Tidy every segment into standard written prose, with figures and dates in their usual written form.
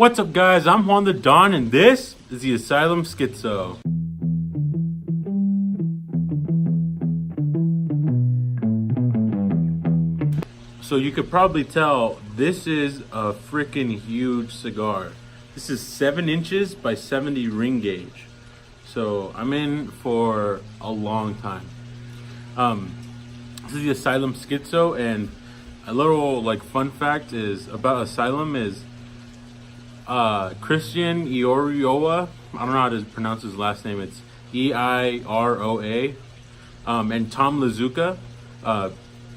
What's up, guys? I'm Juan the Don, and this is the Asylum Schizo. So you could probably tell this is a freaking huge cigar. This is 7 inches by 70 ring gauge. So I'm in for a long time. This is the Asylum Schizo, and a little fun fact is about Asylum is Christian Iorioa. I don't know how to pronounce his last name. It's Eiroa. And Tom Lazuka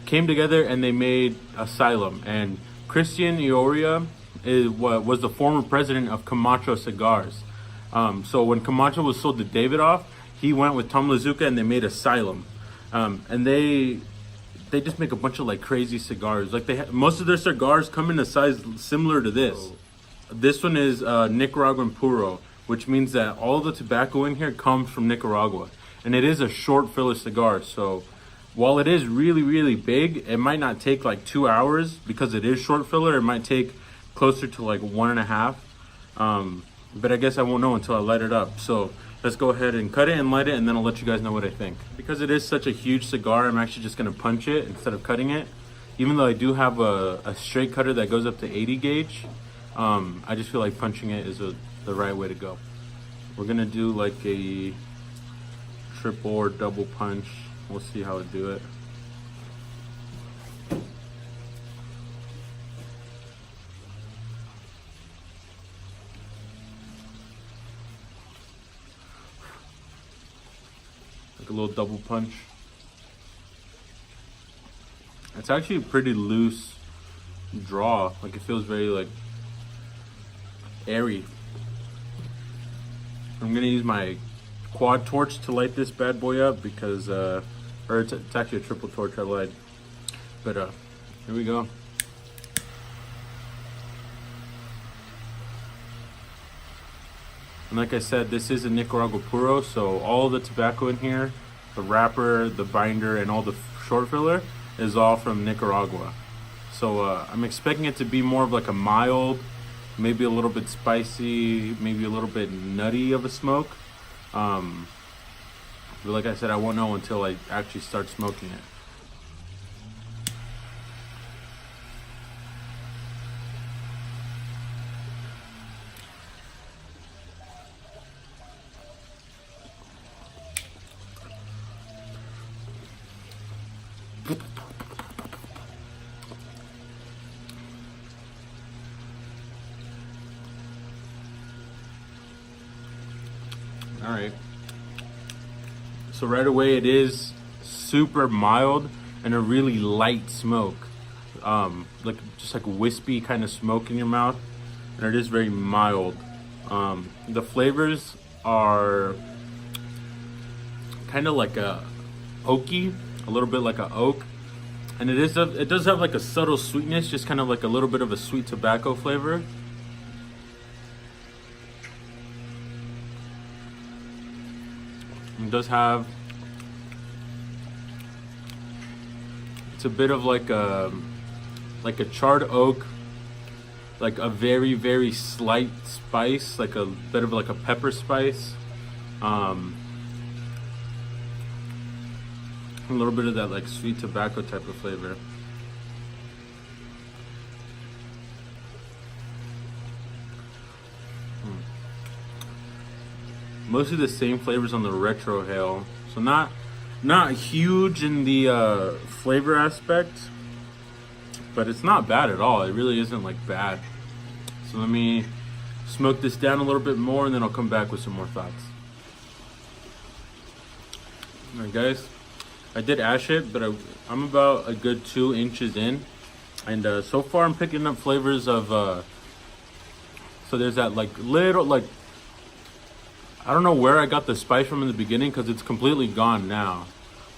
came together and they made Asylum. And Christian Ioria was the former president of Camacho Cigars. So when Camacho was sold to Davidoff, he went with Tom Lazuka and they made Asylum. And they just make a bunch of crazy cigars. Most of their cigars come in a size similar to this. This one is Nicaraguan puro, which means that all the tobacco in here comes from Nicaragua. And it is a short filler cigar. So while it is really, really big, it might not take 2 hours because it is short filler. It might take closer to 1.5. But I guess I won't know until I light it up. So let's go ahead and cut it and light it, and then I'll let you guys know what I think. Because it is such a huge cigar, I'm actually just gonna punch it instead of cutting it. Even though I do have a straight cutter that goes up to 80 gauge, I just feel like punching it is the right way to go. We're gonna do a triple or double punch. We'll see how I do it. A little double punch. It's actually a pretty loose draw. It feels very airy. I'm gonna use my quad torch to light this bad boy up because or it's actually a triple torch I lied. But here we go. And like I said, this is a Nicaragua puro, so all the tobacco in here, the wrapper, the binder, and all the short filler is all from Nicaragua. So I'm expecting it to be more of a mild, maybe a little bit spicy, maybe a little bit nutty of a smoke. But like I said, I won't know until I actually start smoking it. All right. So right away it is super mild and a really light smoke. Just wispy kind of smoke in your mouth. And it is very mild. The flavors are kind of a oaky, a little bit like a oak. And it does have a subtle sweetness, just kind of a little bit of a sweet tobacco flavor. It does have, it's a bit of a charred oak, a very, very slight spice, a bit of a pepper spice, a little bit of that sweet tobacco type of flavor. Mostly the same flavors on the retrohale, so not huge in the flavor aspect, but it's not bad at all. It really isn't bad. So let me smoke this down a little bit more, and then I'll come back with some more thoughts. All right, guys, I did ash it, but I'm about a good 2 inches in, and so far I'm picking up flavors of. So there's that little I don't know where I got the spice from in the beginning because it's completely gone now.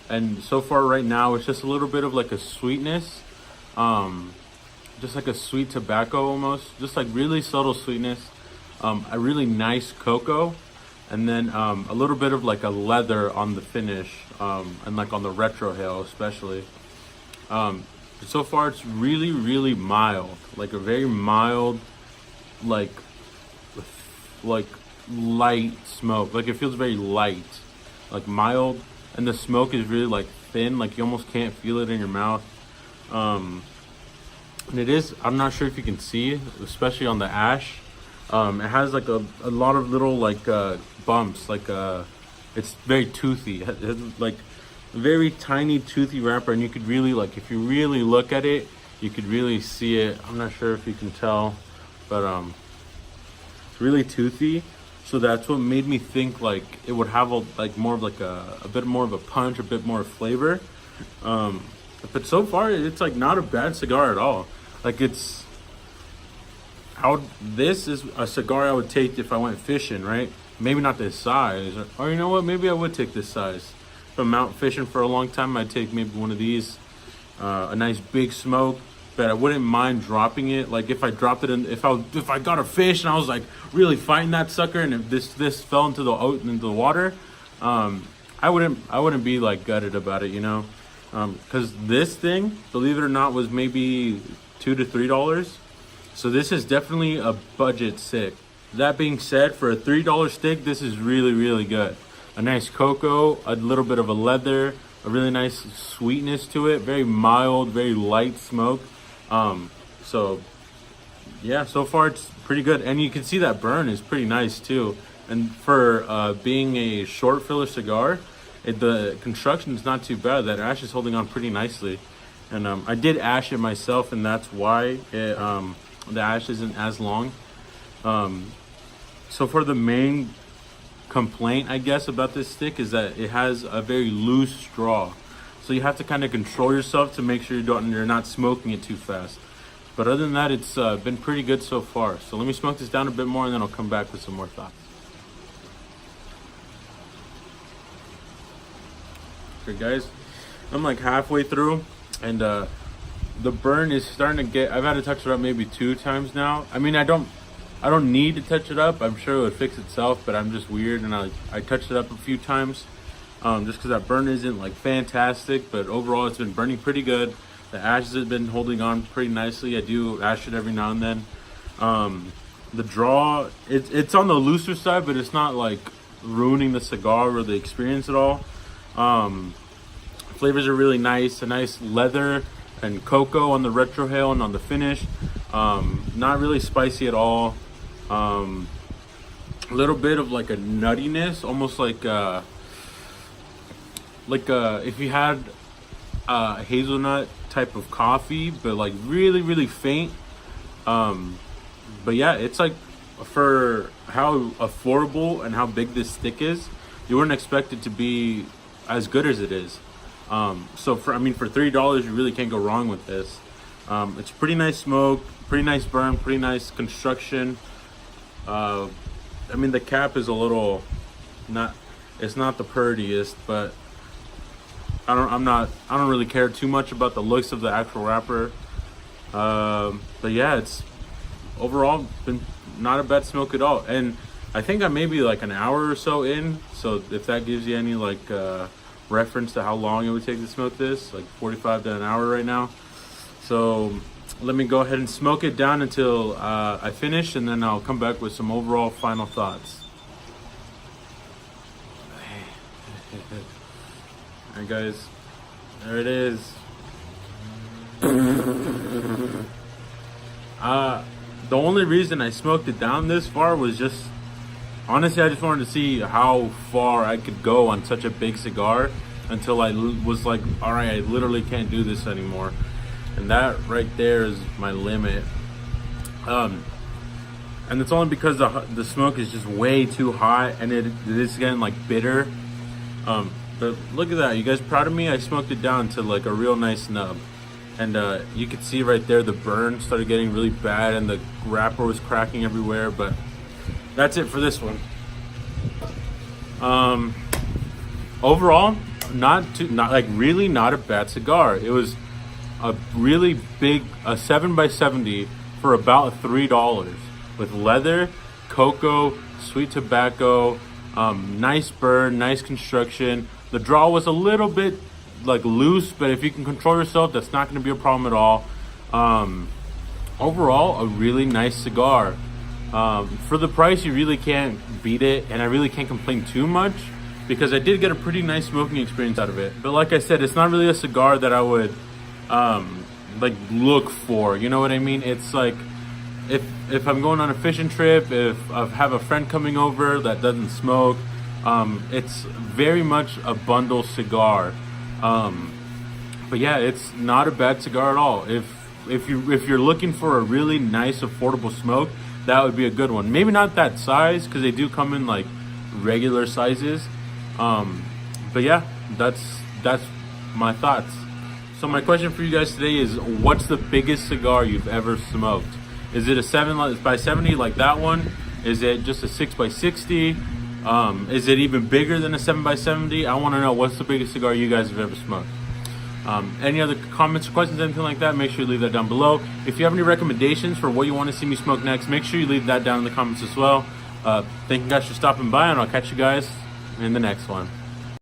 And so far right now, it's just a little bit of a sweetness. Just a sweet tobacco almost. Just really subtle sweetness. A really nice cocoa. And then a little bit of a leather on the finish. And on the retrohale especially. So far it's really, really mild. A very mild, like light smoke. Like it feels very light, like mild, and the smoke is really like thin. Like you almost can't feel it in your mouth. And it is, I'm not sure if you can see, especially on the ash. It has like a lot of little like bumps. Like it's very toothy. It has like a very tiny toothy wrapper, and you could really, like, if you really look at it, you could really see it. I'm not sure if you can tell, but it's really toothy. So that's what made me think like it would have like more of like a bit more of a punch, a bit more flavor. But so far it's like not a bad cigar at all. Like this is a cigar I would take if I went fishing, right? Maybe not this size, or you know what? Maybe I would take this size. If I'm out fishing for a long time, I'd take maybe one of these, a nice big smoke. But I wouldn't mind dropping it. Like if I dropped it in, if I got a fish and I was like really fighting that sucker, and if this fell into the water, I wouldn't be like gutted about it, you know, because this thing, believe it or not, was maybe $2 to $3. So this is definitely a budget stick. That being said, for a $3 stick, this is really, really good. A nice cocoa, a little bit of a leather, a really nice sweetness to it, very mild, very light smoke. So yeah, so far it's pretty good. And you can see that burn is pretty nice too. And for being a short filler cigar, the construction is not too bad. That ash is holding on pretty nicely. And I did ash it myself, and that's why the ash isn't as long. So for the main complaint, I guess, about this stick is that it has a very loose straw. So you have to kind of control yourself to make sure you're not smoking it too fast. But other than that, it's been pretty good so far. So let me smoke this down a bit more, and then I'll come back with some more thoughts. Okay guys, I'm like halfway through, and the burn is starting to get, I've had to touch it up maybe 2 times now. I mean, I don't need to touch it up. I'm sure it would fix itself, but I'm just weird, and I touched it up a few times. Just because that burn isn't like fantastic, but overall it's been burning pretty good. The ashes have been holding on pretty nicely. I do ash it every now and then. The draw, it's on the looser side, but it's not like ruining the cigar or the experience at all. Flavors are really nice. A nice leather and cocoa on the retrohale and on the finish. Not really spicy at all. A little bit of like a nuttiness, almost like if you had hazelnut type of coffee, but like really, really faint. But yeah, it's like, for how affordable and how big this stick is, you wouldn't expect it to be as good as it is. So for $3, you really can't go wrong with this. It's pretty nice smoke, pretty nice burn, pretty nice construction. The cap is a little it's not the prettiest, but I don't really care too much about the looks of the actual wrapper. But yeah, it's overall been not a bad smoke at all. And I think I'm maybe like an hour or so in, so if that gives you any like reference to how long it would take to smoke this, like 45 to an hour right now. So let me go ahead and smoke it down until I finish, and then I'll come back with some overall final thoughts. Alright guys, there it is. The only reason I smoked it down this far was just, honestly, I just wanted to see how far I could go on such a big cigar until I was like, alright, I literally can't do this anymore. And that right there is my limit. And it's only because the smoke is just way too hot, and it is getting like bitter. But look at that, you guys proud of me? I smoked it down to like a real nice nub. And you could see right there the burn started getting really bad, and the wrapper was cracking everywhere. But that's it for this one. Overall, not a bad cigar. It was a really big 7x70 for about $3, with leather, cocoa, sweet tobacco, nice burn, nice construction. The draw was a little bit like loose, but if you can control yourself, that's not going to be a problem at all. Overall, a really nice cigar. For the price, you really can't beat it, and I really can't complain too much because I did get a pretty nice smoking experience out of it. But like I said, it's not really a cigar that I would like look for, you know what I mean? It's like if I'm going on a fishing trip, if I have a friend coming over that doesn't smoke, it's very much a bundle cigar. But yeah, it's not a bad cigar at all. If you're looking for a really nice affordable smoke, that would be a good one. Maybe not that size, because they do come in like regular sizes. But yeah, that's my thoughts. So my question for you guys today is, what's the biggest cigar you've ever smoked? Is it a 7x70 like that one? Is it just a 6x60? Is it even bigger than a 7x70? I want to know, what's the biggest cigar you guys have ever smoked? Any other comments or questions, anything like that, make sure you leave that down below. If you have any recommendations for what you want to see me smoke next, make sure you leave that down in the comments as well. Thank you guys for stopping by, and I'll catch you guys in the next one.